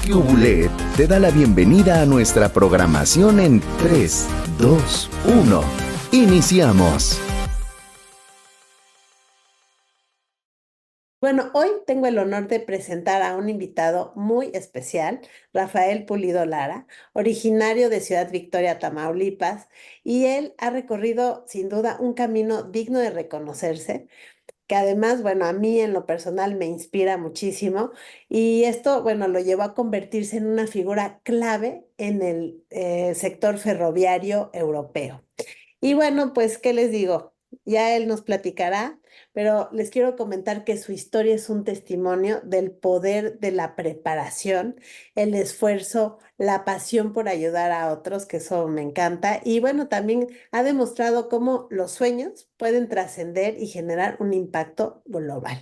QBulet te da la bienvenida a nuestra programación en 3, 2, 1. ¡Iniciamos! Bueno, hoy tengo el honor de presentar a un invitado muy especial, Rafael Pulido Lara, originario de Ciudad Victoria, Tamaulipas, y él ha recorrido sin duda un camino digno de reconocerse, que además, bueno, a mí en lo personal me inspira muchísimo, y esto, bueno, lo llevó a convertirse en una figura clave en el sector ferroviario europeo. Y bueno, pues, ¿qué les digo? Ya él nos platicará, pero les quiero comentar que su historia es un testimonio del poder de la preparación, el esfuerzo, la pasión por ayudar a otros, que eso me encanta. Y bueno, también ha demostrado cómo los sueños pueden trascender y generar un impacto global.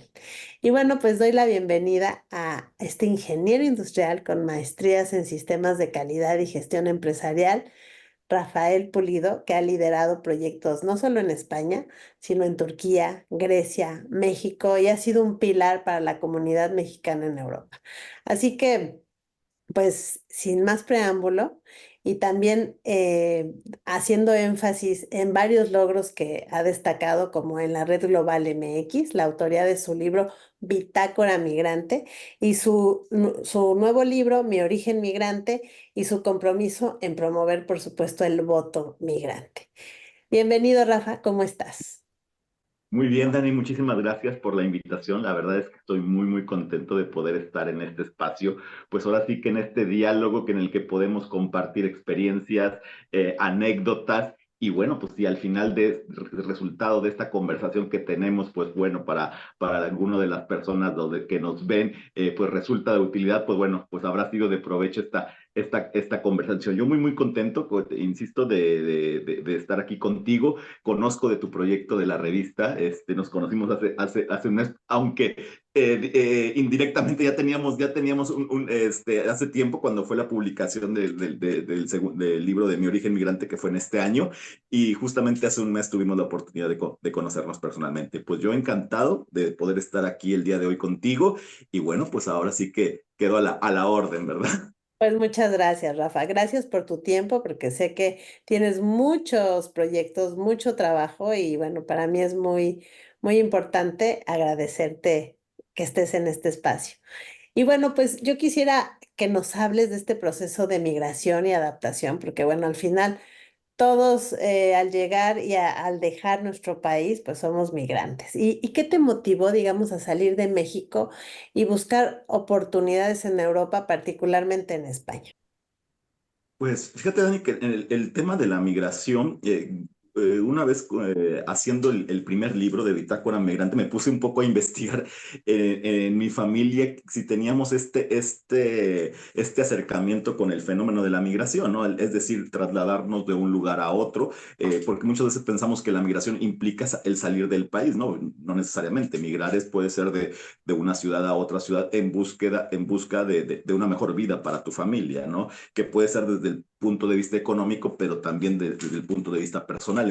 Y bueno, pues doy la bienvenida a este ingeniero industrial con maestrías en sistemas de calidad y gestión empresarial, Rafael Pulido, que ha liderado proyectos no solo en España, sino en Turquía, Grecia, México, y ha sido un pilar para la comunidad mexicana en Europa. Así que, pues, sin más preámbulo, y también haciendo énfasis en varios logros que ha destacado, como en la Red Global MX, la autoría de su libro Bitácora Migrante, y su nuevo libro, Mi Origen Migrante, y su compromiso en promover, por supuesto, el voto migrante. Bienvenido, Rafa, ¿cómo estás? Muy bien, Dani, muchísimas gracias por la invitación. La verdad es que estoy muy, muy contento de poder estar en este espacio. Pues ahora sí que en este diálogo en el que podemos compartir experiencias, anécdotas y bueno, pues si al final del resultado de esta conversación que tenemos, pues bueno, para alguno de las personas que nos ven, pues resulta de utilidad, pues bueno, pues habrá sido de provecho esta conversación. Yo muy, muy contento, pues, insisto, de estar aquí contigo. Conozco de tu proyecto de la revista, nos conocimos hace un mes, aunque indirectamente ya teníamos hace tiempo cuando fue la publicación del libro de Mi Origen Migrante, que fue en este año, y justamente hace un mes tuvimos la oportunidad de conocernos personalmente. Pues yo encantado de poder estar aquí el día de hoy contigo, y bueno, pues ahora sí que quedo a la orden, ¿verdad? Pues muchas gracias, Rafa. Gracias por tu tiempo, porque sé que tienes muchos proyectos, mucho trabajo, y bueno, para mí es muy, muy importante agradecerte que estés en este espacio. Y bueno, pues yo quisiera que nos hables de este proceso de migración y adaptación, porque bueno, al final todos al llegar y al dejar nuestro país, pues somos migrantes. ¿Y qué te motivó, digamos, a salir de México y buscar oportunidades en Europa, particularmente en España? Pues fíjate, Dani, que el tema de la migración, una vez haciendo el primer libro de Bitácora Migrante, me puse un poco a investigar en mi familia si teníamos este acercamiento con el fenómeno de la migración, ¿no? Es decir, trasladarnos de un lugar a otro, porque muchas veces pensamos que la migración implica el salir del país, ¿no? No necesariamente. Migrar puede ser de una ciudad a otra ciudad en busca de una mejor vida para tu familia, ¿no? Que puede ser desde el punto de vista económico, pero también desde el punto de vista personal.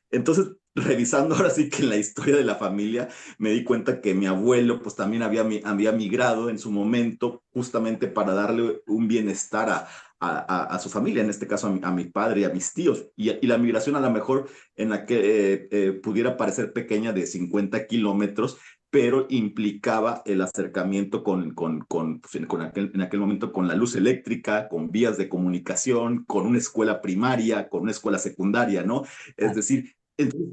Entonces, revisando ahora sí que en la historia de la familia, me di cuenta que mi abuelo pues también había migrado en su momento justamente para darle un bienestar a su familia, en este caso a mi padre y a mis tíos. Y la migración a lo mejor en la que pudiera parecer pequeña de 50 kilómetros, pero implicaba el acercamiento en aquel momento con la luz eléctrica, con vías de comunicación, con una escuela primaria, con una escuela secundaria, ¿no? Es decir, entonces,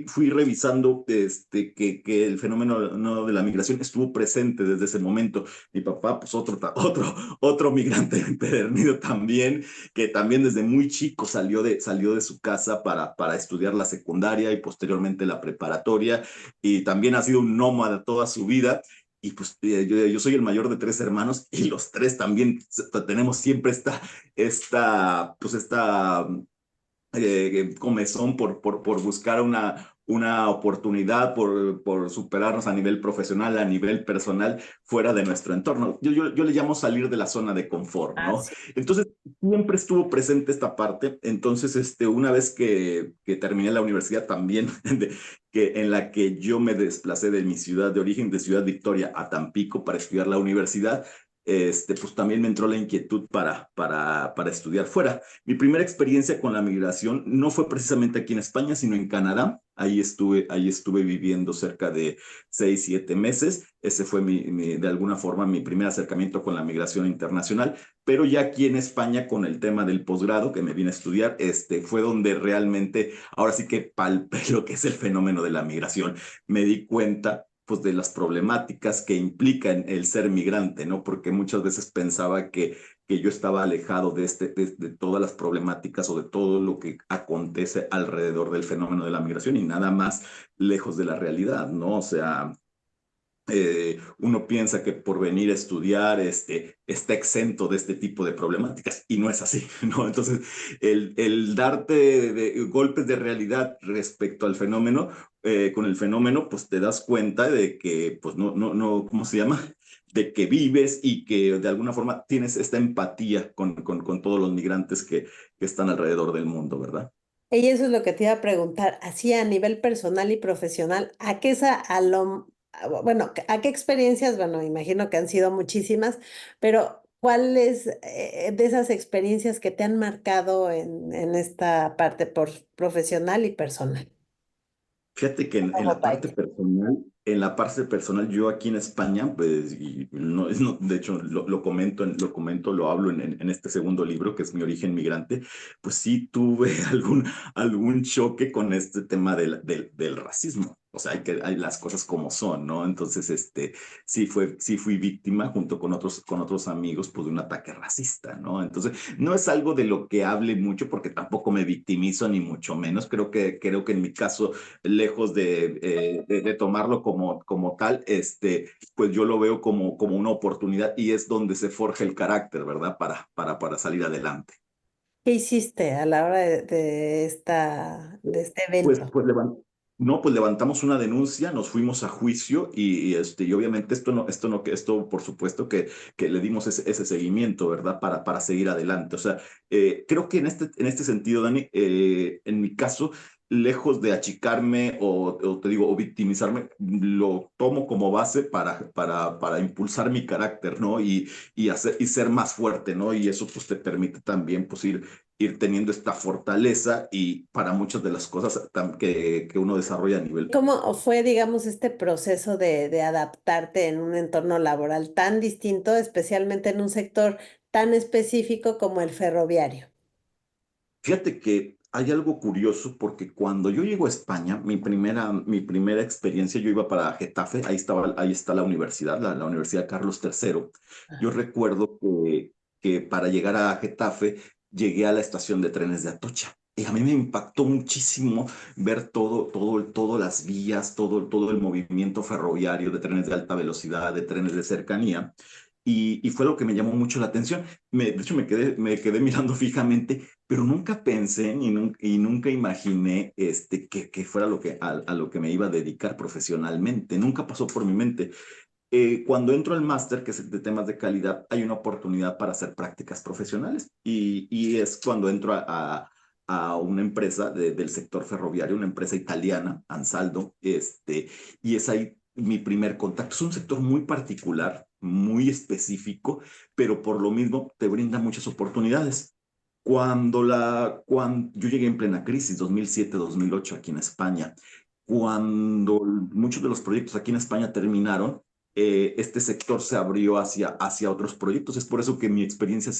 fui revisando que el fenómeno, ¿no?, de la migración estuvo presente desde ese momento. Mi papá, pues otro migrante empedernido también, que también desde muy chico salió de su casa para estudiar la secundaria y posteriormente la preparatoria, y también ha sido un nómada toda su vida. Y pues yo soy el mayor de tres hermanos y los tres también tenemos siempre esta comezón por buscar una oportunidad, por superarnos a nivel profesional, a nivel personal, fuera de nuestro entorno. Yo le llamo salir de la zona de confort, Ah, ¿no? sí. Entonces, siempre estuvo presente esta parte. Entonces, una vez que terminé la universidad también, en la que yo me desplacé de mi ciudad de origen, de Ciudad Victoria a Tampico para estudiar la universidad, pues también me entró la inquietud para estudiar fuera. Mi primera experiencia con la migración no fue precisamente aquí en España, sino en Canadá. Ahí estuve viviendo cerca de 6, 7 meses. Ese fue de alguna forma mi primer acercamiento con la migración internacional. Pero ya aquí en España, con el tema del posgrado que me vine a estudiar, fue donde realmente, ahora sí que palpé lo que es el fenómeno de la migración. Me di cuenta pues de las problemáticas que implican el ser migrante, ¿no? Porque muchas veces pensaba que yo estaba alejado de todas las problemáticas o de todo lo que acontece alrededor del fenómeno de la migración y nada más lejos de la realidad, ¿no? O sea, uno piensa que por venir a estudiar está exento de este tipo de problemáticas y no es así, ¿no? Entonces, el darte golpes de realidad respecto al fenómeno, con el fenómeno, pues te das cuenta de que, pues no, ¿cómo se llama? De que vives y que de alguna forma tienes esta empatía con todos los migrantes que están alrededor del mundo, ¿verdad? Y eso es lo que te iba a preguntar, así a nivel personal y profesional, ¿a qué bueno, a qué experiencias, bueno, me imagino que han sido muchísimas, pero ¿cuáles de esas experiencias que te han marcado en esta parte profesional y personal Fíjate que en como la país? parte personal, yo aquí en España, pues, y de hecho lo hablo en este segundo libro, que es Mi origen migrante, pues sí tuve algún choque con este tema del racismo. O sea, hay las cosas como son, ¿no? Entonces, sí fui víctima junto con otros amigos, pues, de un ataque racista, ¿no? Entonces, no es algo de lo que hable mucho porque tampoco me victimizo ni mucho menos. Creo que en mi caso lejos de tomarlo como tal, pues yo lo veo como una oportunidad y es donde se forja el carácter, ¿verdad? Para salir adelante. ¿Qué hiciste a la hora de este Pues, evento? pues, no, pues levantamos una denuncia, nos fuimos a juicio y obviamente esto por supuesto que le dimos ese seguimiento, ¿verdad? Para seguir adelante. O sea, creo que en este sentido, Dani, en mi caso, lejos de achicarme o te digo, o victimizarme, lo tomo como base para impulsar mi carácter, ¿no? Y ser más fuerte, ¿no? Y eso pues te permite también pues ir teniendo esta fortaleza y para muchas de las cosas que uno desarrolla a nivel. ¿Cómo fue, digamos, este proceso de adaptarte en un entorno laboral tan distinto, especialmente en un sector tan específico como el ferroviario? Fíjate que hay algo curioso porque cuando yo llego a España, mi primera experiencia, yo iba para Getafe, ahí está la universidad, la Universidad Carlos III. Yo recuerdo que para llegar a Getafe llegué a la estación de trenes de Atocha. Y a mí me impactó muchísimo ver todas las vías, todo el movimiento ferroviario de trenes de alta velocidad, de trenes de cercanía. Y fue lo que me llamó mucho la atención. De hecho, me quedé mirando fijamente, pero nunca pensé y nunca imaginé que fuera a lo que me iba a dedicar profesionalmente. Nunca pasó por mi mente. Cuando entro al máster, que es de temas de calidad, hay una oportunidad para hacer prácticas profesionales y es cuando entro a una empresa del sector ferroviario, una empresa italiana, Ansaldo, y es ahí mi primer contacto. Es un sector muy particular, muy específico, pero por lo mismo te brinda muchas oportunidades. Cuando yo llegué en plena crisis, 2007, 2008, aquí en España, cuando muchos de los proyectos aquí en España terminaron, este sector se abrió hacia otros proyectos. Es por eso que mi experiencia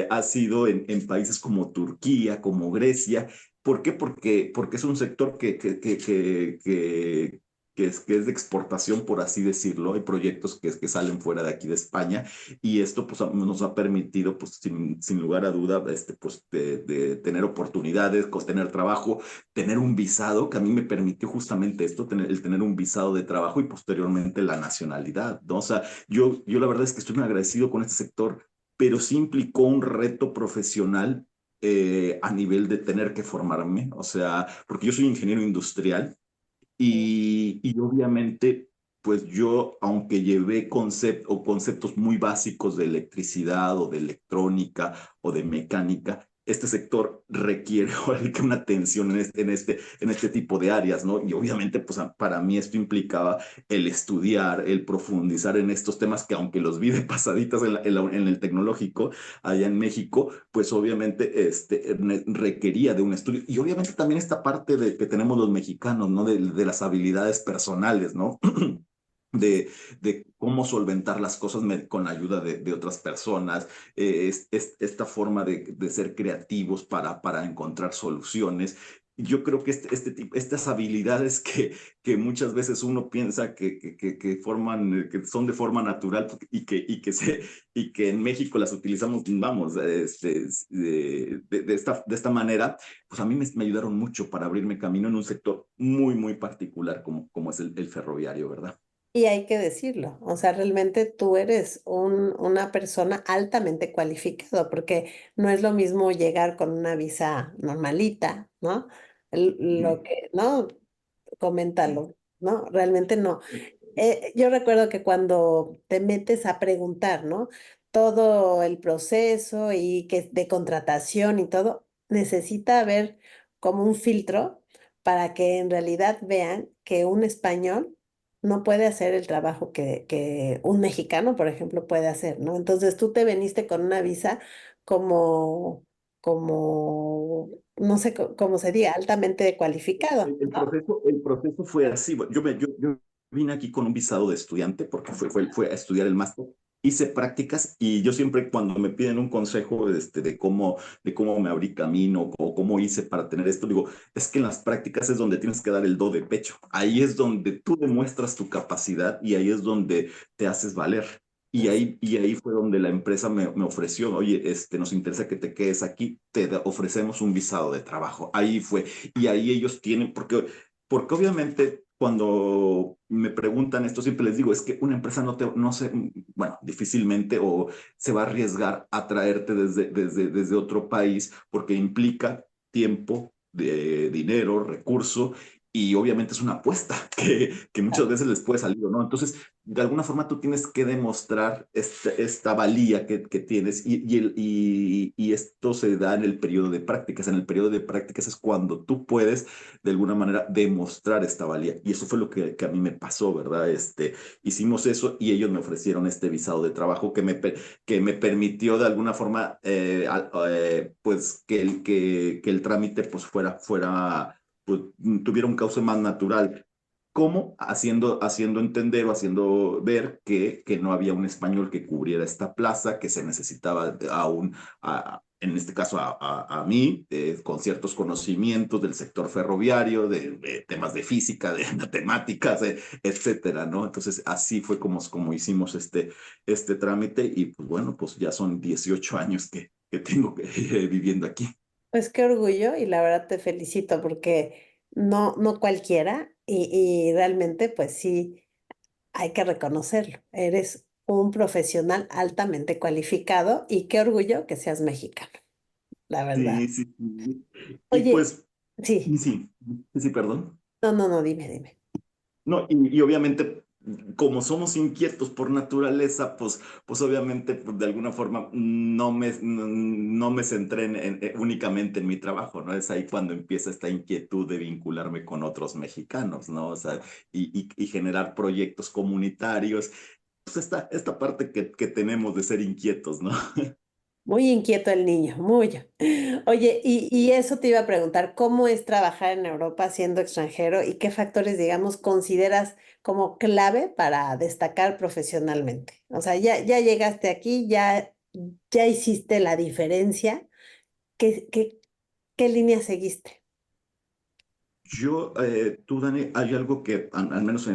ha sido en países como Turquía, como Grecia. ¿Por qué? Porque es un sector que es de exportación, por así decirlo. Hay proyectos que salen fuera de aquí de España y esto pues, nos ha permitido, pues, sin lugar a duda, pues, de tener oportunidades, tener trabajo, tener un visado, que a mí me permitió justamente esto, el tener un visado de trabajo y posteriormente la nacionalidad, ¿no? O sea, yo la verdad es que estoy muy agradecido con este sector, pero sí implicó un reto profesional a nivel de tener que formarme, o sea, porque yo soy ingeniero industrial y obviamente, pues yo, aunque llevé conceptos muy básicos de electricidad o de electrónica o de mecánica, este sector requiere una atención en este tipo de áreas, ¿no? Y obviamente, pues para mí esto implicaba el estudiar, el profundizar en estos temas que aunque los vi de pasaditas en el tecnológico allá en México, pues obviamente requería de un estudio. Y obviamente también esta parte de que tenemos los mexicanos, ¿no? De las habilidades personales, ¿no? De cómo solventar las cosas con la ayuda de otras personas, esta forma de ser creativos para encontrar soluciones. Yo creo que estas habilidades que muchas veces uno piensa que son de forma natural y que en México las utilizamos, vamos, de esta manera, pues a mí me ayudaron mucho para abrirme camino en un sector muy, muy particular como es el ferroviario, ¿verdad? Y hay que decirlo, o sea, realmente tú eres una persona altamente cualificada, porque no es lo mismo llegar con una visa normalita, ¿no? Lo Ujú. que, ¿no? Coméntalo, ¿no? Realmente no. Yo recuerdo que cuando te metes a preguntar, ¿no? Todo el proceso y que de contratación y todo, necesita haber como un filtro para que en realidad vean que un español no puede hacer el trabajo que un mexicano, por ejemplo, puede hacer, ¿no? Entonces tú te veniste con una visa como, no sé cómo se diga, altamente cualificado, ¿no? El proceso fue así. Bueno, yo vine aquí con un visado de estudiante porque fue a estudiar el máster. Hice prácticas y yo siempre cuando me piden un consejo de cómo me abrí camino o cómo hice para tener esto, digo, es que en las prácticas es donde tienes que dar el do de pecho. Ahí es donde tú demuestras tu capacidad y ahí es donde te haces valer. Y ahí fue donde la empresa me ofreció, oye, nos interesa que te quedes aquí, ofrecemos un visado de trabajo. Ahí fue. Y ahí ellos tienen, porque obviamente cuando me preguntan esto, siempre les digo, es que una empresa no se, bueno, difícilmente o se va a arriesgar a traerte desde otro país porque implica tiempo, dinero, recurso. Y obviamente es una apuesta que muchas veces les puede salir, ¿no? Entonces, de alguna forma tú tienes que demostrar esta valía que tienes y esto se da en el periodo de prácticas. En el periodo de prácticas es cuando tú puedes de alguna manera demostrar esta valía. Y eso fue lo que a mí me pasó, ¿verdad? Hicimos eso y ellos me ofrecieron este visado de trabajo que me permitió de alguna forma, pues, que el trámite pues pues, tuviera un cauce más natural. ¿Cómo? Haciendo entender o haciendo ver que no había un español que cubriera esta plaza, que se necesitaba en este caso a mí, con ciertos conocimientos del sector ferroviario, de temas de física, de matemáticas, etcétera, ¿no? Entonces, así fue como hicimos este trámite y pues bueno, pues ya son 18 años que tengo viviendo aquí. Pues qué orgullo y la verdad te felicito porque no cualquiera y realmente pues sí hay que reconocerlo. Eres un profesional altamente cualificado y qué orgullo que seas mexicano, la verdad. Sí, sí, sí. Y Oye, pues, sí, sí, sí, perdón. no, dime. No, y obviamente, como somos inquietos por naturaleza, pues obviamente, pues, de alguna forma, no me centré únicamente en mi trabajo, ¿no? Es ahí cuando empieza esta inquietud de vincularme con otros mexicanos, ¿no? O sea, y generar proyectos comunitarios. Pues esta parte que tenemos de ser inquietos, ¿no? Muy inquieto el niño, muy. Oye, y eso te iba a preguntar, ¿cómo es trabajar en Europa siendo extranjero y qué factores, digamos, consideras como clave para destacar profesionalmente? O sea, ya llegaste aquí, ya hiciste la diferencia. ¿Qué, qué, qué línea seguiste? Tú, Dani, hay algo que, al menos a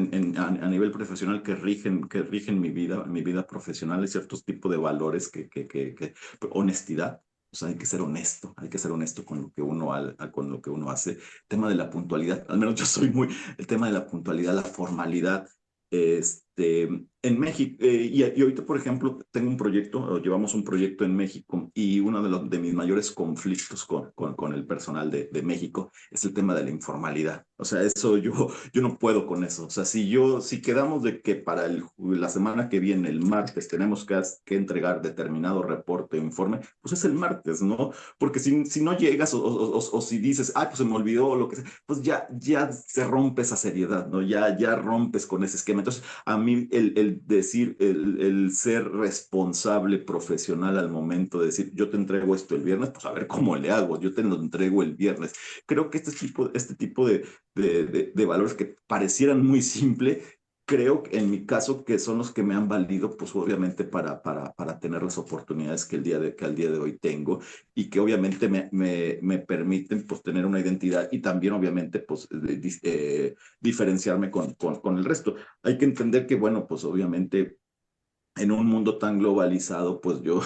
nivel profesional, que rigen mi vida profesional, hay ciertos tipos de valores honestidad, o sea, hay que ser honesto con lo que con lo que uno hace. Tema de la puntualidad, al menos yo soy el tema de la puntualidad, la formalidad, en México, y ahorita, por ejemplo, tengo un proyecto, o llevamos un proyecto en México, y uno de mis mayores conflictos con el personal de México es el tema de la informalidad. O sea, eso yo no puedo con eso. O sea, si quedamos de que para la semana que viene, el martes, tenemos que entregar determinado reporte o informe, pues es el martes, ¿no? Porque si no llegas o si dices, ah, pues se me olvidó o lo que sea, pues ya se rompe esa seriedad, ¿no? Ya rompes con ese esquema. Entonces, a mí el decir, el ser responsable profesional al momento de decir, yo te entrego esto el viernes, pues a ver cómo le hago, yo te lo entrego el viernes. Creo que este tipo de valores que parecieran muy simple, creo que en mi caso que son los que me han valido, pues obviamente para tener las oportunidades que al día de hoy tengo y que obviamente me permiten pues tener una identidad y también obviamente pues diferenciarme con el resto. Hay que entender que, bueno, pues obviamente en un mundo tan globalizado, pues yo,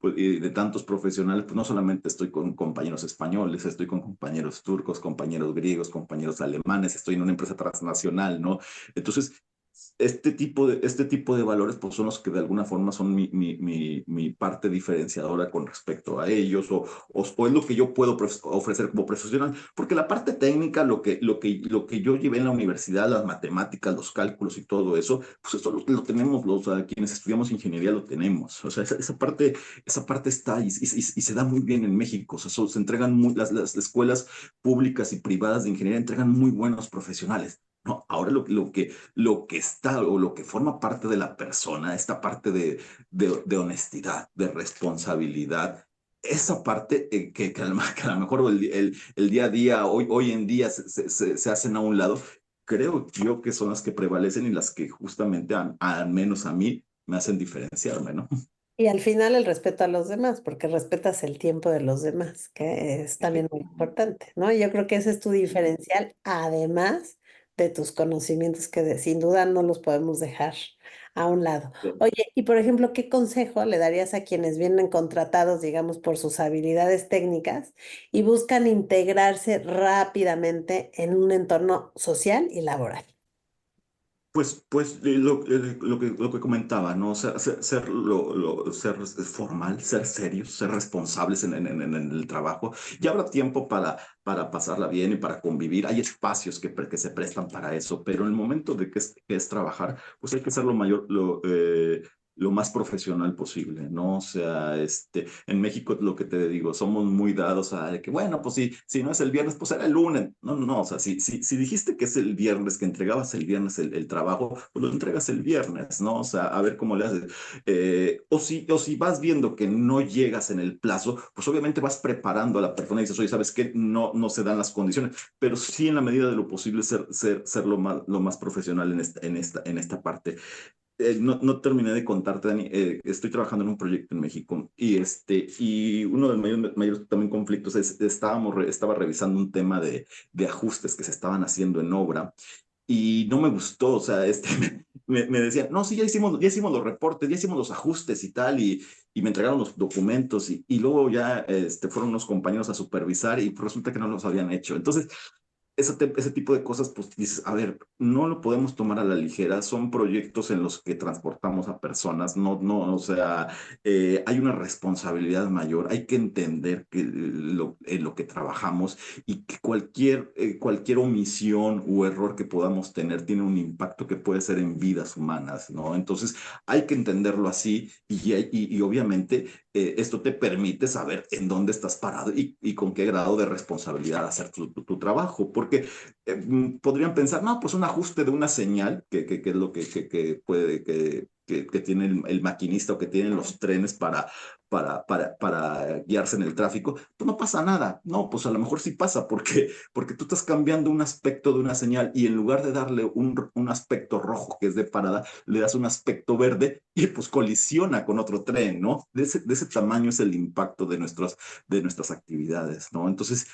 pues, y de tantos profesionales, pues no solamente estoy con compañeros españoles, estoy con compañeros turcos, compañeros griegos, compañeros alemanes, estoy en una empresa transnacional, ¿no? Entonces, este tipo de valores, pues son los que de alguna forma son mi parte diferenciadora con respecto a ellos, o es lo que yo puedo ofrecer como profesional, porque la parte técnica, lo que yo llevé en la universidad, las matemáticas, los cálculos y todo eso, pues eso lo tenemos quienes estudiamos ingeniería lo tenemos. O sea, esa parte está y se da muy bien en México. O sea, se entregan las escuelas públicas y privadas de ingeniería entregan muy buenos profesionales. No, ahora lo que está o lo que forma parte de la persona, esta parte de honestidad, de responsabilidad, esa parte que a lo mejor el día a día, hoy en día se hacen a un lado, creo yo que son las que prevalecen y las que justamente, al menos a mí, me hacen diferenciarme, ¿no? Y al final el respeto a los demás, porque respetas el tiempo de los demás, que es también muy Efectivamente. importante, ¿no? Y yo creo que ese es tu diferencial, además de tus conocimientos sin duda no los podemos dejar a un lado. Oye, y por ejemplo, ¿qué consejo le darías a quienes vienen contratados, digamos, por sus habilidades técnicas y buscan integrarse rápidamente en un entorno social y laboral? Pues lo que comentaba, ¿no? Ser formal, ser serios, ser responsables en el trabajo. Ya habrá tiempo para pasarla bien y para convivir. Hay espacios que se prestan para eso, pero en el momento de que es trabajar, pues hay que ser lo más profesional posible, ¿no? O sea, en México lo que te digo, somos muy dados a de que, bueno, pues si no es el viernes, pues será el lunes. No, no, no, o sea, si dijiste que es el viernes, que entregabas el viernes el trabajo, pues lo entregas el viernes, ¿no? O sea, a ver cómo le haces. O si vas viendo que no llegas en el plazo, pues obviamente vas preparando a la persona y dices, oye, ¿sabes qué? No se dan las condiciones, pero sí en la medida de lo posible ser lo más profesional en esta parte. No terminé de contarte, Dani. Estoy trabajando en un proyecto en México y uno de los mayores también conflictos estaba revisando un tema de ajustes que se estaban haciendo en obra y no me gustó. O sea, me decían, no, sí, ya hicimos los reportes, ya hicimos los ajustes y tal, y me entregaron los documentos y luego ya fueron unos compañeros a supervisar y resulta que no los habían hecho. Entonces, ese tipo de cosas, pues dices, a ver, no lo podemos tomar a la ligera, son proyectos en los que transportamos a personas, no, no, o sea, hay una responsabilidad mayor, hay que entender que en lo que trabajamos y que cualquier omisión o error que podamos tener tiene un impacto que puede ser en vidas humanas, ¿no? Entonces, hay que entenderlo así y obviamente esto te permite saber en dónde estás parado y con qué grado de responsabilidad hacer tu trabajo, porque podrían pensar, no, pues un ajuste de una señal, que es lo que puede, que tiene el maquinista o que tienen los trenes para guiarse en el tráfico, pues no pasa nada. No, pues a lo mejor sí pasa, porque tú estás cambiando un aspecto de una señal y en lugar de darle un aspecto rojo que es de parada, le das un aspecto verde y pues colisiona con otro tren, ¿no? De ese tamaño es el impacto de nuestras actividades, ¿no? Entonces,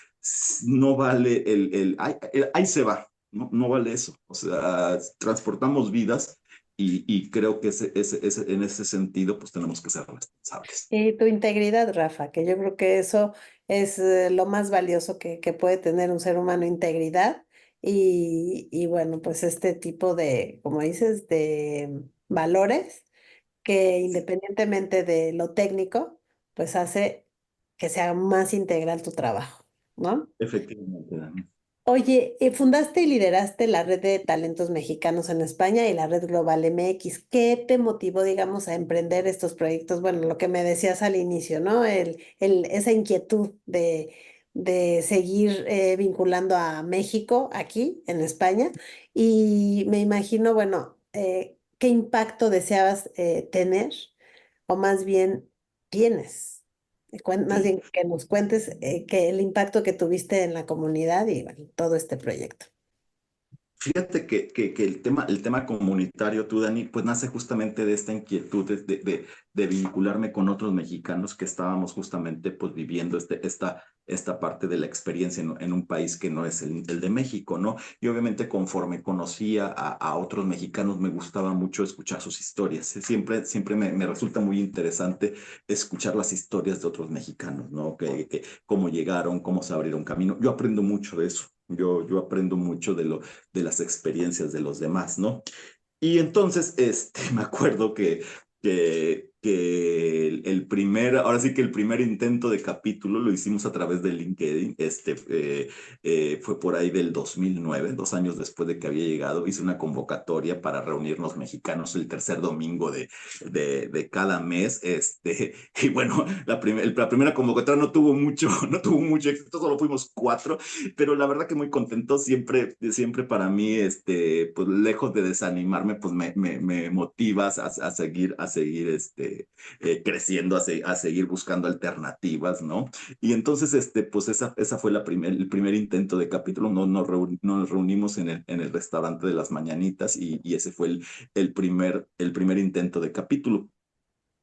no vale ahí se va, ¿no? No vale eso. O sea, transportamos vidas y creo que en ese sentido, pues tenemos que ser responsables. Y tu integridad, Rafa, que yo creo que eso es lo más valioso que puede tener un ser humano, integridad y bueno, pues este tipo de, como dices, de valores que independientemente de lo técnico, pues hace que sea más integral tu trabajo, ¿no? Efectivamente, Dani. Oye, fundaste y lideraste la red de talentos mexicanos en España y la red Global MX. ¿Qué te motivó, digamos, a emprender estos proyectos? Bueno, lo que me decías al inicio, ¿no? Esa inquietud de seguir vinculando a México aquí en España. Y me imagino, bueno, ¿qué impacto deseabas tener? O más bien, tienes. Más Sí. bien que nos cuentes que el impacto que tuviste en la comunidad y bueno, todo este proyecto. Fíjate que el tema comunitario, tú, Dani, pues nace justamente de esta inquietud de vincularme con otros mexicanos que estábamos justamente pues viviendo esta parte de la experiencia en un país que no es el de México, ¿no? Y obviamente conforme conocía a otros mexicanos me gustaba mucho escuchar sus historias. Siempre me resulta muy interesante escuchar las historias de otros mexicanos, ¿no? Cómo llegaron, cómo se abrieron camino. Yo aprendo mucho de eso. Yo aprendo mucho de las experiencias de los demás, ¿no? Y entonces, me acuerdo que ahora sí que el primer intento de capítulo lo hicimos a través de LinkedIn, fue por ahí del 2009, 2 años después de que había llegado, hice una convocatoria para reunirnos mexicanos el tercer domingo de cada mes, y bueno, la primera convocatoria no tuvo mucho éxito, solo fuimos 4, pero la verdad que muy contento, siempre para mí, pues lejos de desanimarme, pues me motivas a seguir creciendo, a seguir buscando alternativas, ¿no? Y entonces, pues esa fue el primer intento de capítulo, nos reunimos en el restaurante de las Mañanitas y ese fue el primer intento de capítulo.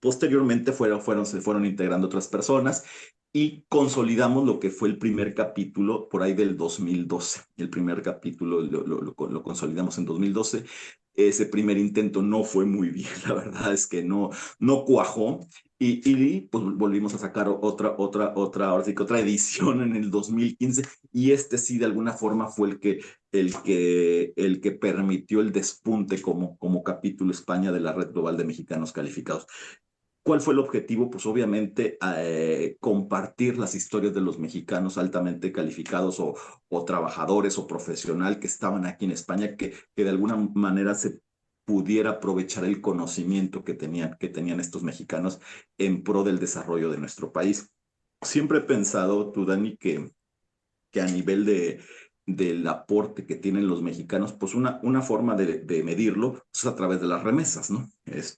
Posteriormente se fueron integrando otras personas y consolidamos lo que fue el primer capítulo por ahí del 2012. El primer capítulo lo consolidamos en 2012. Ese primer intento no fue muy bien, la verdad es que no cuajó. Y pues volvimos a sacar ahora sí que otra edición en el 2015 y sí de alguna forma fue el que permitió el despunte como capítulo España de la Red Global de Mexicanos Calificados. ¿Cuál fue el objetivo? Pues obviamente compartir las historias de los mexicanos altamente calificados o trabajadores o profesional que estaban aquí en España, que de alguna manera se pudiera aprovechar el conocimiento que tenían estos mexicanos en pro del desarrollo de nuestro país. Siempre he pensado, tú, Dani, que a nivel del aporte que tienen los mexicanos, pues una forma de medirlo es a través de las remesas, ¿no?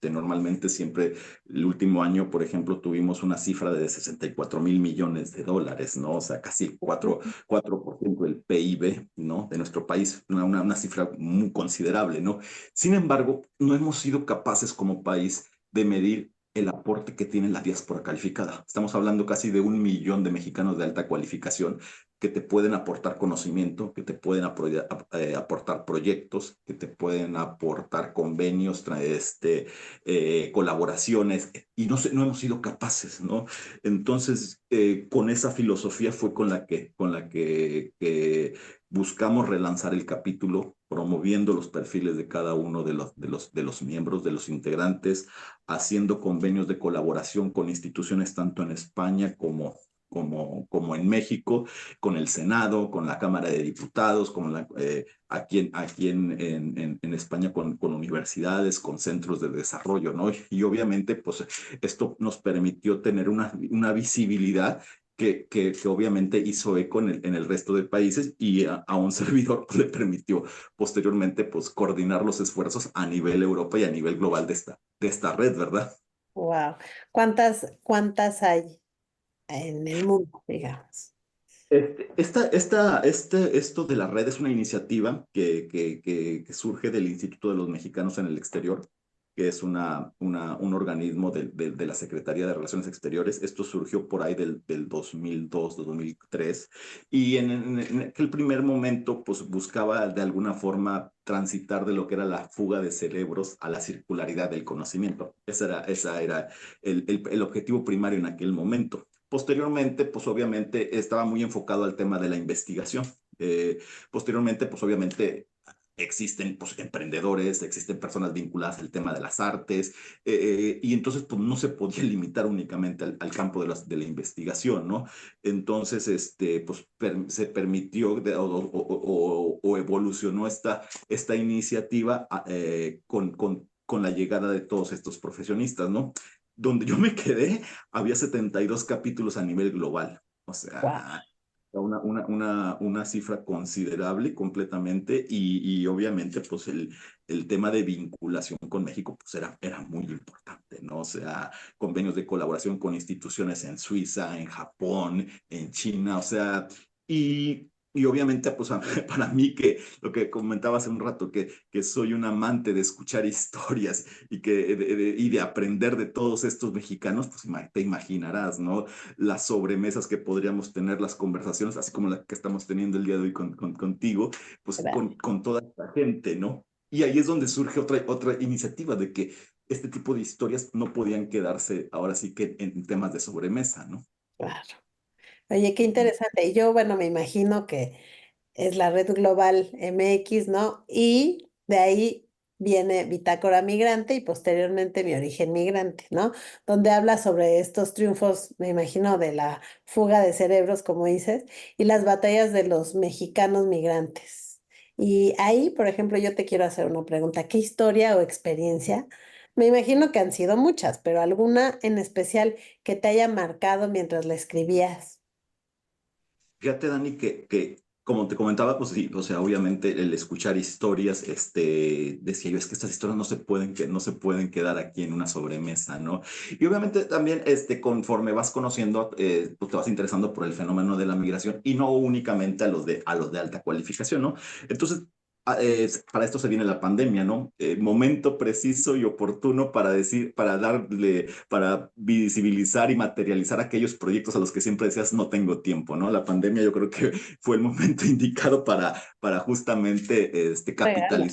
Normalmente siempre, el último año, por ejemplo, tuvimos una cifra de 64,000 millones de dólares, ¿no? O sea, casi 4% del PIB, ¿no? De nuestro país, una cifra muy considerable, ¿no? Sin embargo, no hemos sido capaces como país de medir el aporte que tiene la diáspora calificada. Estamos hablando casi de 1 millón de mexicanos de alta cualificación que te pueden aportar conocimiento, que te pueden aportar proyectos, que te pueden aportar convenios, colaboraciones, y no hemos sido capaces, ¿no? Entonces, con esa filosofía fue con la que buscamos relanzar el capítulo, promoviendo los perfiles de cada uno de los miembros, de los integrantes, haciendo convenios de colaboración con instituciones tanto en España como en México, con el Senado, con la Cámara de Diputados, aquí en España con universidades, con centros de desarrollo, ¿no? Y obviamente, pues esto nos permitió tener una visibilidad que obviamente hizo eco en el resto de países y a un servidor le permitió posteriormente pues coordinar los esfuerzos a nivel Europa y a nivel global de esta red, ¿verdad? Wow. ¿Cuántas hay en el mundo, digamos? Esto de la red es una iniciativa que surge del Instituto de los Mexicanos en el Exterior, que es un organismo de la Secretaría de Relaciones Exteriores. Esto surgió por ahí del 2002, 2003, y en aquel primer momento pues buscaba de alguna forma transitar de lo que era la fuga de cerebros a la circularidad del conocimiento. Esa era el objetivo primario en aquel momento. Posteriormente, pues obviamente estaba muy enfocado al tema de la investigación. Posteriormente, pues obviamente existen pues, emprendedores, existen personas vinculadas al tema de las artes, y entonces pues, no se podía limitar únicamente al campo de la investigación, ¿no? Entonces, pues se permitió o evolucionó esta iniciativa con la llegada de todos estos profesionistas, ¿no? Donde yo me quedé, había 72 capítulos a nivel global. O Wow. sea, una cifra considerable completamente y obviamente pues el tema de vinculación con México pues era muy importante, ¿no? O sea, convenios de colaboración con instituciones en Suiza, en Japón, en China, o sea, y obviamente pues para mí que lo que comentaba hace un rato, que soy un amante de escuchar historias y de aprender de todos estos mexicanos, pues te imaginarás, ¿no? Las sobremesas que podríamos tener, las conversaciones, así como la que estamos teniendo el día de hoy contigo, pues con toda esta gente, ¿no? Y ahí es donde surge otra iniciativa de que este tipo de historias no podían quedarse ahora sí que en temas de sobremesa, ¿no? Claro. Oye, qué interesante. Y yo, bueno, me imagino que es la Red Global MX, ¿no? Y de ahí viene Bitácora Migrante y posteriormente Mi Origen Migrante, ¿no? Donde habla sobre estos triunfos, me imagino, de la fuga de cerebros, como dices, y las batallas de los mexicanos migrantes. Y ahí, por ejemplo, yo te quiero hacer una pregunta. ¿Qué historia o experiencia? Me imagino que han sido muchas, pero alguna en especial que te haya marcado mientras la escribías. Fíjate, Dani, que como te comentaba, pues sí, o sea, obviamente el escuchar historias, decía yo, es que estas historias no se pueden quedar aquí en una sobremesa, ¿no? Y obviamente también, conforme vas conociendo, pues te vas interesando por el fenómeno de la migración y no únicamente a los de alta cualificación, ¿no? Entonces, para esto se viene la pandemia, ¿no? Momento preciso y oportuno para decir, para visibilizar y materializar aquellos proyectos a los que siempre decías no tengo tiempo, ¿no? La pandemia yo creo que fue el momento indicado para justamente Regalo.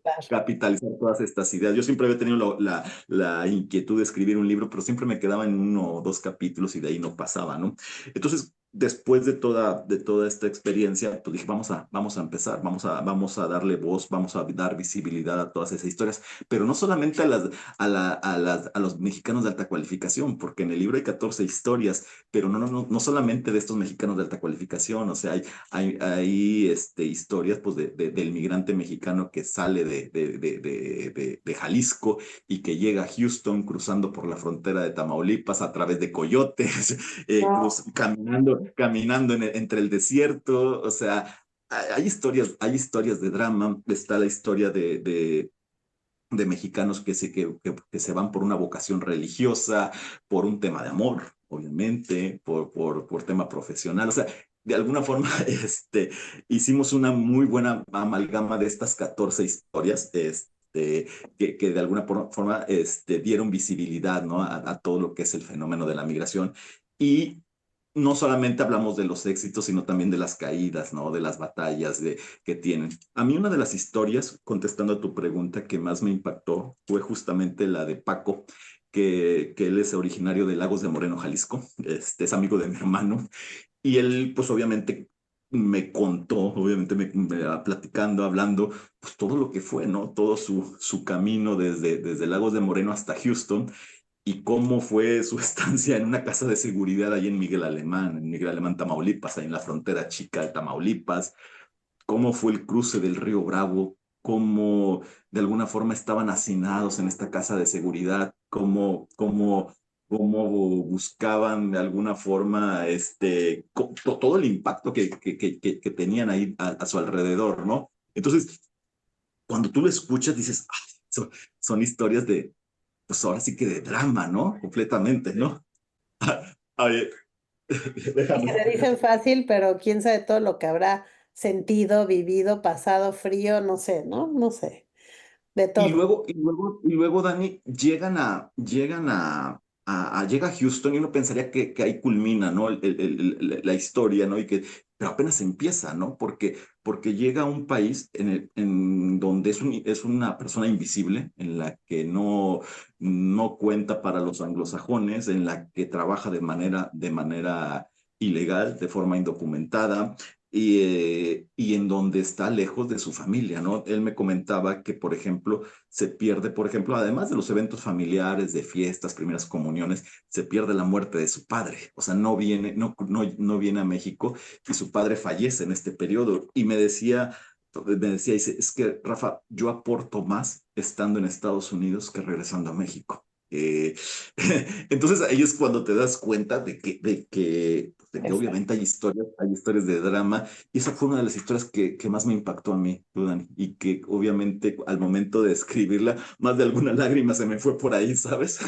Claro. capitalizar todas estas ideas. Yo siempre había tenido la inquietud de escribir un libro, pero siempre me quedaba en uno o dos capítulos y de ahí no pasaba, ¿no? Entonces, después de toda esta experiencia, pues dije, vamos a empezar, vamos a darle voz, vamos a dar visibilidad a todas esas historias, pero no solamente a los mexicanos de alta cualificación, porque en el libro hay 14 historias, pero no solamente de estos mexicanos de alta cualificación, o sea, hay historias pues, del migrante mexicano que sale de Jalisco y que llega a Houston cruzando por la frontera de Tamaulipas a través de coyotes, No. caminando entre el desierto, o sea, hay historias de drama, está la historia de mexicanos que se van por una vocación religiosa, por un tema de amor, obviamente, por tema profesional. O sea, de alguna forma, hicimos una muy buena amalgama de estas 14 historias, que de alguna forma dieron visibilidad, ¿no? A todo lo que es el fenómeno de la migración. Y no solamente hablamos de los éxitos, sino también de las caídas, ¿no? De las batallas que tienen. A mí una de las historias, contestando a tu pregunta, que más me impactó fue justamente la de Paco, que él es originario de Lagos de Moreno, Jalisco, es amigo de mi hermano, y él pues obviamente me contó, obviamente platicando, hablando, pues todo lo que fue, ¿no? Todo su camino desde Lagos de Moreno hasta Houston y cómo fue su estancia en una casa de seguridad ahí en Miguel Alemán, Tamaulipas, ahí en la frontera chica de Tamaulipas, cómo fue el cruce del río Bravo, cómo de alguna forma estaban hacinados en esta casa de seguridad, cómo buscaban de alguna forma todo el impacto que tenían ahí a su alrededor, ¿no? Entonces, cuando tú lo escuchas, dices, "Ah, son historias pues ahora sí que de drama, ¿no? Completamente, ¿no? A ver, Y que déjame. te dicen fácil, pero quién sabe todo lo que habrá sentido, vivido, pasado, frío, no sé, ¿no? No sé, de todo. Y luego, Dani, llega a Houston y uno pensaría que ahí culmina, ¿no? La historia, ¿no? Pero apenas empieza, ¿no? Porque llega a un país en donde es una persona invisible, en la que no cuenta para los anglosajones, en la que trabaja de manera ilegal, de forma indocumentada, y en donde está lejos de su familia, ¿no? Él me comentaba que, por ejemplo, se pierde, por ejemplo, además de los eventos familiares, de fiestas, primeras comuniones, se pierde la muerte de su padre. O sea, no viene a México y su padre fallece en este periodo. Y dice, es que, Rafa, yo aporto más estando en Estados Unidos que regresando a México. Entonces ahí es cuando te das cuenta de que obviamente hay historias de drama, y esa fue una de las historias que más me impactó a mí, tú, Dani, y que obviamente al momento de escribirla, más de alguna lágrima se me fue por ahí, ¿sabes?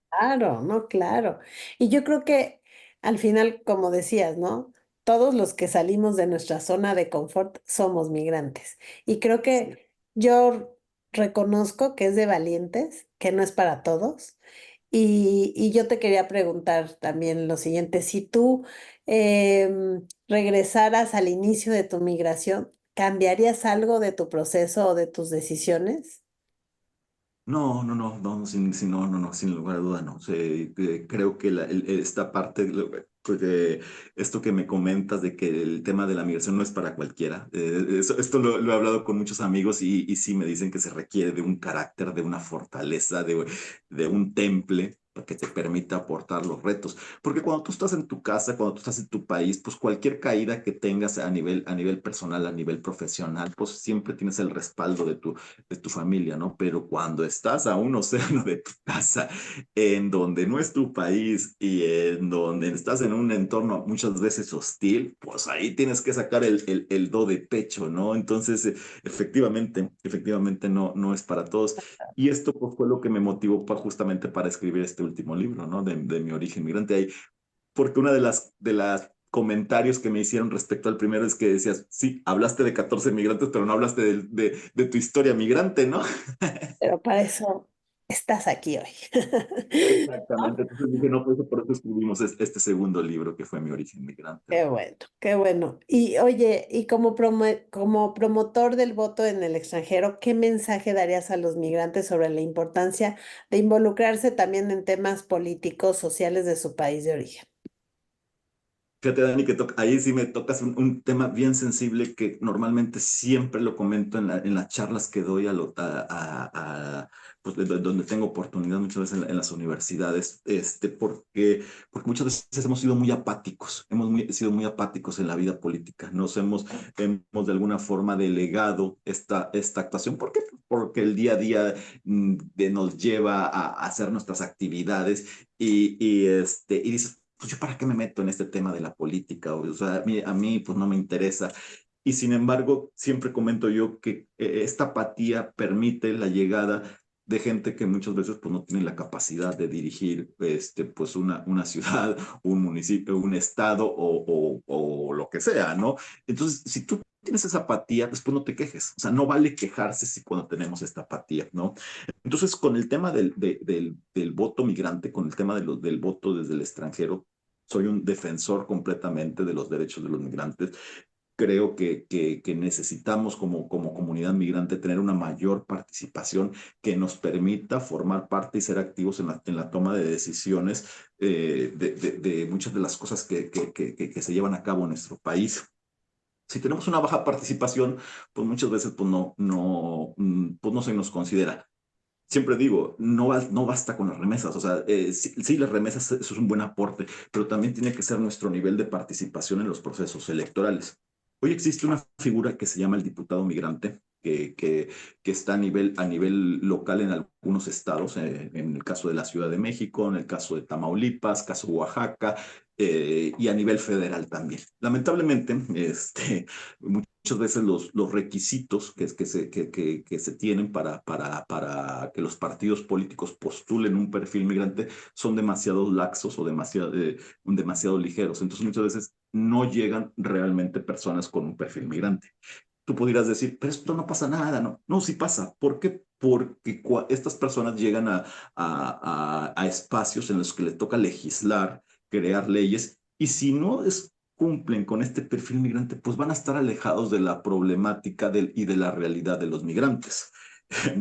Claro, no, claro. Y yo creo que al final, como decías, ¿no? Todos los que salimos de nuestra zona de confort somos migrantes. Y creo Sí. que yo reconozco que es de valientes, que no es para todos. Y yo te quería preguntar también lo siguiente, si tú regresaras al inicio de tu migración, ¿cambiarías algo de tu proceso o de tus decisiones? No, sin lugar a duda, no. O sea, creo que esta parte, esto que me comentas de que el tema de la migración no es para cualquiera, esto lo he hablado con muchos amigos y sí me dicen que se requiere de un carácter, de una fortaleza, de un temple para que te permita aportar los retos. Porque cuando tú estás en tu casa, cuando tú estás en tu país, pues cualquier caída que tengas a nivel personal, a nivel profesional, pues siempre tienes el respaldo de tu familia, ¿no? Pero cuando estás a un océano de tu casa, en donde no es tu país y en donde estás en un entorno muchas veces hostil, pues ahí tienes que sacar el do de pecho, ¿no? Entonces, efectivamente no es para todos. Y esto pues, fue lo que me motivó justamente para escribir este último libro, ¿no? De mi origen migrante. Ahí, porque una de las comentarios que me hicieron respecto al primero es que decías, sí, hablaste de 14 migrantes, pero no hablaste de tu historia migrante, ¿no? Pero para eso estás aquí hoy. Exactamente, entonces dije, no, pues por eso escribimos este segundo libro que fue Mi origen migrante, Qué ¿no? bueno, qué bueno. Y oye, y como promotor del voto en el extranjero, ¿qué mensaje darías a los migrantes sobre la importancia de involucrarse también en temas políticos, sociales de su país de origen? Fíjate, Dani, que ahí sí me tocas un tema bien sensible que normalmente siempre lo comento en las charlas que doy pues, donde tengo oportunidad muchas veces en las universidades, porque muchas veces hemos sido muy apáticos, sido muy apáticos en la vida política, hemos de alguna forma delegado esta actuación. ¿Por qué? Porque el día a día nos lleva a hacer nuestras actividades y dices, pues yo para qué me meto en este tema de la política, o sea, a mí pues no me interesa. Y sin embargo, siempre comento yo que esta apatía permite la llegada de gente que muchas veces pues no tiene la capacidad de dirigir pues una ciudad, un municipio, un estado o lo que sea, ¿no? Entonces, si tú tienes esa apatía, después no te quejes. O sea, no vale quejarse si cuando tenemos esta apatía, ¿no? Entonces, con el tema del voto migrante, con el tema del voto desde el extranjero, soy un defensor completamente de los derechos de los migrantes. Creo que necesitamos como comunidad migrante tener una mayor participación que nos permita formar parte y ser activos en la toma de decisiones de muchas de las cosas que se llevan a cabo en nuestro país. Si tenemos una baja participación, pues muchas veces pues no se nos considera. Siempre digo, no basta con las remesas, o sea, sí, las remesas, eso es un buen aporte, pero también tiene que ser nuestro nivel de participación en los procesos electorales. Hoy existe una figura que se llama el diputado migrante, que está a nivel local en algunos estados, en el caso de la Ciudad de México, en el caso de Tamaulipas, caso de Oaxaca, y a nivel federal también. Lamentablemente, muchas veces los requisitos que se tienen para que los partidos políticos postulen un perfil migrante son demasiado laxos o demasiado ligeros. Entonces muchas veces no llegan realmente personas con un perfil migrante. Tú pudieras decir, pero esto no pasa nada, ¿no? No, sí pasa. ¿Por qué? Porque estas personas llegan a espacios en los que les toca legislar, crear leyes, y si no cumplen con este perfil migrante, pues van a estar alejados de la problemática y de la realidad de los migrantes.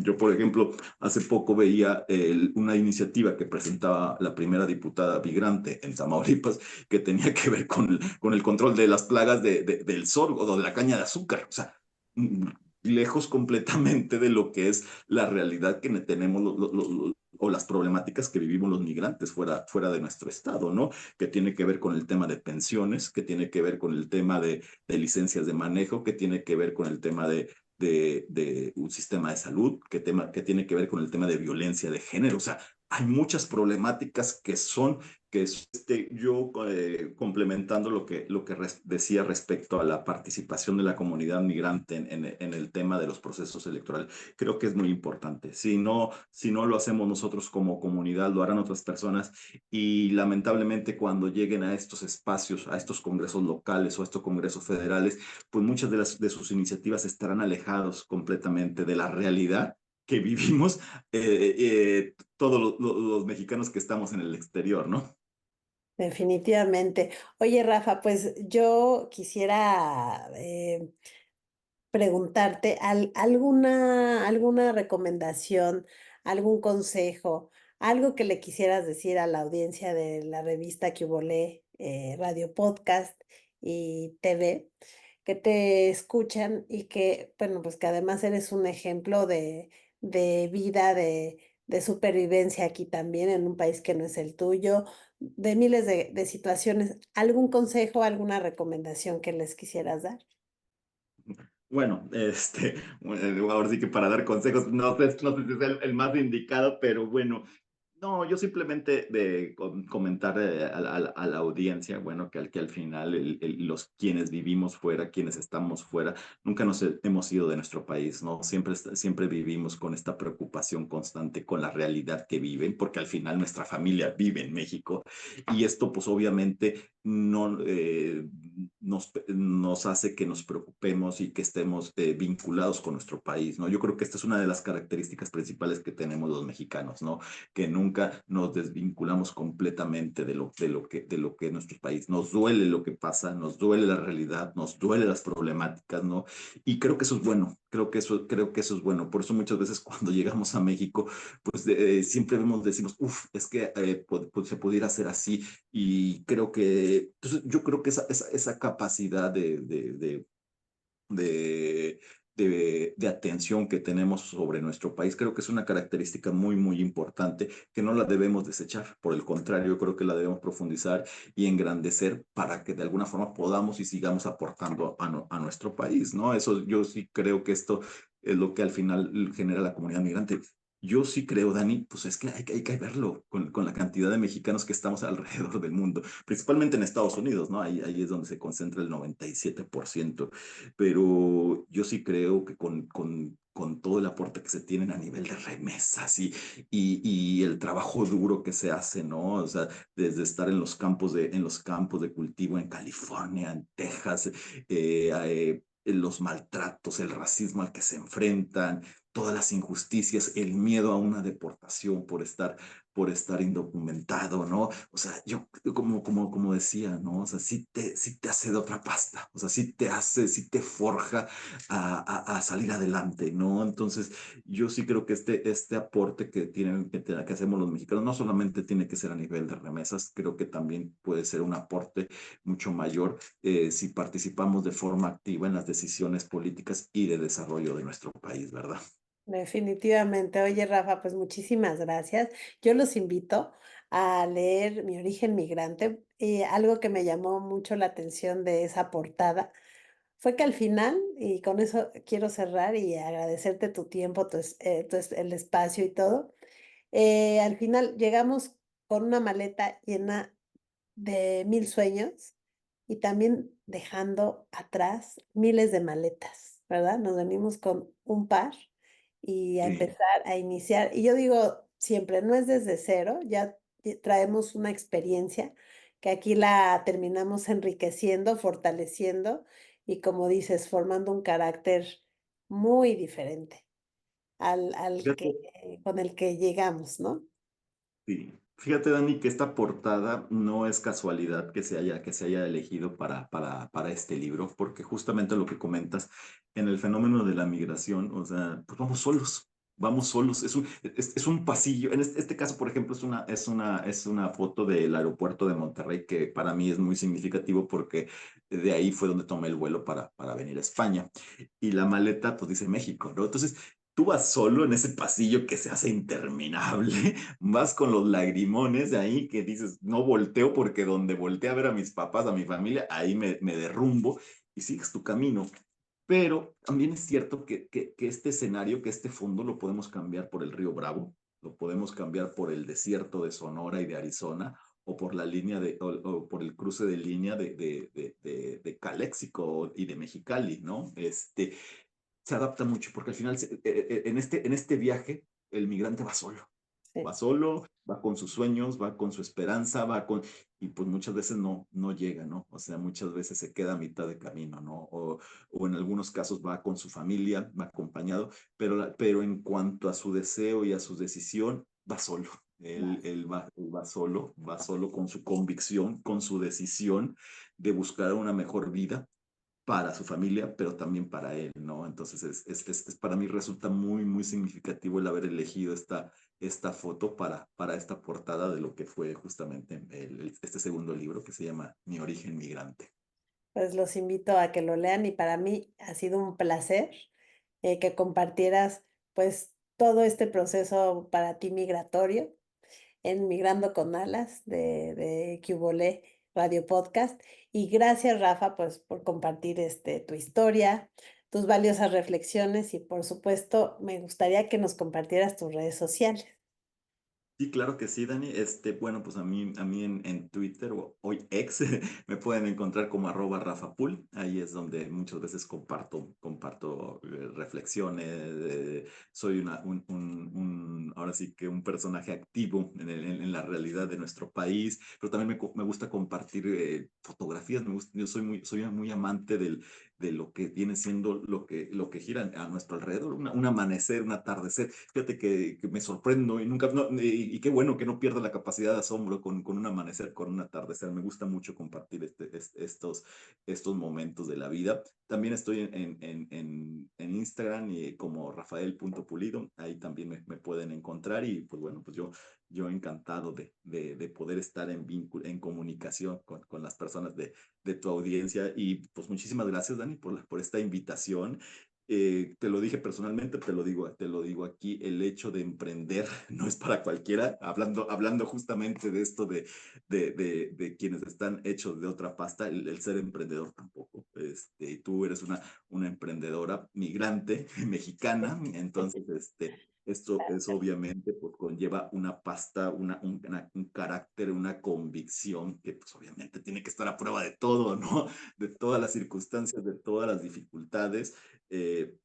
Yo, por ejemplo, hace poco veía una iniciativa que presentaba la primera diputada migrante en Tamaulipas que tenía que ver con el control de las plagas del sorgo o de la caña de azúcar. O sea, mm, lejos completamente de lo que es la realidad que tenemos o las problemáticas que vivimos los migrantes fuera de nuestro estado, ¿no? Que tiene que ver con el tema de pensiones, que tiene que ver con el tema de licencias de manejo, que tiene que ver con el tema de un sistema de salud, que tiene que ver con el tema de violencia de género. O sea, hay muchas problemáticas yo complementando lo que decía respecto a la participación de la comunidad migrante en el tema de los procesos electorales, creo que es muy importante. Si no lo hacemos nosotros como comunidad, lo harán otras personas y lamentablemente cuando lleguen a estos espacios, a estos congresos locales o a estos congresos federales, pues muchas de sus iniciativas estarán alejados completamente de la realidad que vivimos todos los mexicanos que estamos en el exterior, ¿no? Definitivamente. Oye, Rafa, pues yo quisiera preguntarte alguna recomendación, algún consejo, algo que le quisieras decir a la audiencia de la revista que hubo Radio Podcast y TV, que te escuchan y que, bueno, pues que además eres un ejemplo de vida, de supervivencia aquí también en un país que no es el tuyo, de miles de situaciones. ¿Algún consejo, alguna recomendación que les quisieras dar? Bueno, ahora sí que para dar consejos, no sé si es el más indicado, pero bueno, no, yo simplemente de comentar a la audiencia, bueno, que al final los quienes vivimos fuera, quienes estamos fuera, nunca nos hemos ido de nuestro país, ¿no? Siempre vivimos con esta preocupación constante con la realidad que viven, porque al final nuestra familia vive en México y esto pues obviamente no, nos hace que nos preocupemos y que estemos vinculados con nuestro país, ¿no? Yo creo que esta es una de las características principales que tenemos los mexicanos, ¿no? Que nunca nos desvinculamos completamente de lo que es nuestro país. Nos duele lo que pasa, nos duele la realidad, nos duele las problemáticas, ¿no? Y creo que eso es bueno, creo que eso es bueno. Por eso muchas veces cuando llegamos a México, pues siempre decimos, uff, es que se pudiera hacer así. Y entonces, yo creo que esa capacidad de, de atención que tenemos sobre nuestro país. Creo que es una característica muy, muy importante que no la debemos desechar. Por el contrario, yo creo que la debemos profundizar y engrandecer para que de alguna forma podamos y sigamos aportando a nuestro país, ¿no? Eso yo sí creo que esto es lo que al final genera la comunidad migrante. Yo sí creo, Dani, pues es que hay que verlo con la cantidad de mexicanos que estamos alrededor del mundo, principalmente en Estados Unidos, ¿no? Ahí es donde se concentra el 97%, pero yo sí creo que con todo el aporte que se tienen a nivel de remesas y el trabajo duro que se hace, ¿no? O sea, desde estar en los campos de cultivo en California, en Texas, los maltratos, el racismo al que se enfrentan, todas las injusticias, el miedo a una deportación por estar indocumentado, ¿no? O sea, yo como decía, ¿no? O sea, sí te hace de otra pasta, o sea, sí te forja a salir adelante, ¿no? Entonces, yo sí creo que este aporte que hacemos los mexicanos no solamente tiene que ser a nivel de remesas, creo que también puede ser un aporte mucho mayor si participamos de forma activa en las decisiones políticas y de desarrollo de nuestro país, ¿verdad? Definitivamente. Oye, Rafa, pues muchísimas gracias. Yo los invito a leer Mi origen migrante. Y algo que me llamó mucho la atención de esa portada fue que al final, y con eso quiero cerrar y agradecerte tu tiempo, el espacio y todo, al final llegamos con una maleta llena de mil sueños y también dejando atrás miles de maletas, ¿verdad? Nos venimos con un par y a Sí. empezar a iniciar. Y yo digo siempre, no es desde cero, ya traemos una experiencia que aquí la terminamos enriqueciendo, fortaleciendo y como dices, formando un carácter muy diferente al que, Fíjate, con el que llegamos, ¿no? sí. Fíjate, Dani, que esta portada no es casualidad que se haya elegido para este libro, porque justamente lo que comentas en el fenómeno de la migración, o sea, pues vamos solos. vamos solos, es un pasillo. En este caso, por ejemplo, es una foto del aeropuerto de Monterrey que para mí es muy significativo porque de ahí fue donde tomé el vuelo para venir a España. Y la maleta, pues dice México, ¿no? Entonces, tú vas solo en ese pasillo que se hace interminable, vas con los lagrimones de ahí que dices, no volteo porque donde volteé a ver a mis papás, a mi familia, ahí me derrumbo y sigues tu camino. Pero también es cierto que este escenario, que este fondo lo podemos cambiar por el río Bravo, lo podemos cambiar por el desierto de Sonora y de Arizona, o por la línea o por el cruce de línea de Caléxico y de Mexicali, ¿no? Se adapta mucho, porque al final, en este viaje, el migrante Sí. va solo, va con sus sueños, va con su esperanza, y pues muchas veces no llega, ¿no? O sea, muchas veces se queda a mitad de camino, ¿no? O en algunos casos va con su familia, va acompañado, pero en cuanto a su deseo y a su decisión, va solo. Él va solo con su convicción, con su decisión de buscar una mejor vida para su familia, pero también para él, ¿no? Entonces, para mí resulta muy, muy significativo el haber elegido esta foto para esta portada de lo que fue justamente este segundo libro que se llama Mi origen migrante. Pues los invito a que lo lean y para mí ha sido un placer que compartieras pues todo este proceso para ti migratorio en Migrando con Alas de Que Hubo Le Radio Podcast. Y gracias, Rafa, pues por compartir tu historia, tus valiosas reflexiones y por supuesto me gustaría que nos compartieras tus redes sociales. Sí, claro que sí, Dani. Bueno, pues a mí en Twitter o hoy ex me pueden encontrar como @RafaPul. Ahí es donde muchas veces comparto reflexiones. Soy ahora sí que un personaje activo en la realidad de nuestro país, pero también me gusta compartir fotografías. Yo soy muy amante de lo que viene siendo lo que gira a nuestro alrededor, un amanecer, un atardecer. Fíjate que me sorprendo y nunca, y qué bueno que no pierda la capacidad de asombro con un amanecer, con un atardecer. Me gusta mucho compartir estos momentos de la vida. También estoy en Instagram y como Rafael.pulido, ahí también me pueden encontrar y pues bueno, pues yo encantado de poder estar en comunicación con las personas de tu audiencia. Y pues muchísimas gracias, Dani, por esta invitación. Te lo dije personalmente, te lo digo aquí, el hecho de emprender no es para cualquiera, hablando justamente de esto de quienes están hechos de otra pasta, el ser emprendedor tampoco. Y tú eres una emprendedora migrante mexicana, entonces esto es obviamente, pues conlleva una pasta, un carácter, una convicción que pues obviamente tiene que estar a prueba de todo, ¿no? De todas las circunstancias, de todas las dificultades. Eh,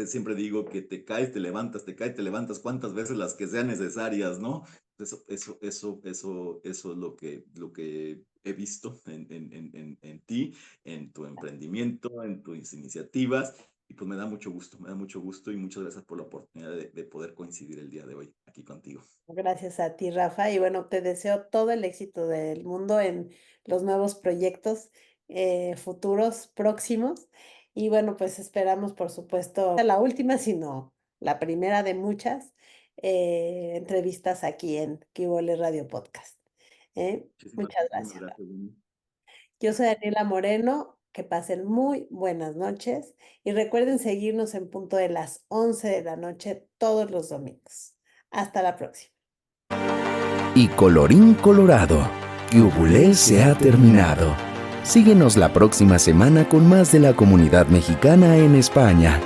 Siempre digo que te caes, te caes, te levantas cuantas veces las que sean necesarias, ¿no? Eso es lo que he visto en ti, en tu emprendimiento, en tus iniciativas, y pues me da mucho gusto y muchas gracias por la oportunidad de poder coincidir el día de hoy aquí contigo. Gracias a ti, Rafa. Y bueno, te deseo todo el éxito del mundo en los nuevos proyectos futuros, próximos. Y bueno, pues esperamos, por supuesto, no la última, sino la primera de muchas entrevistas aquí en Kibole Radio Podcast. Muchas Muchísimas gracias, Rafa. gracias, Dani. Yo soy Daniela Moreno. Que pasen muy buenas noches y recuerden seguirnos en punto de las 11 de la noche todos los domingos. Hasta la próxima. Y colorín colorado, Que Hubo Le se ha terminado. Síguenos la próxima semana con más de la comunidad mexicana en España.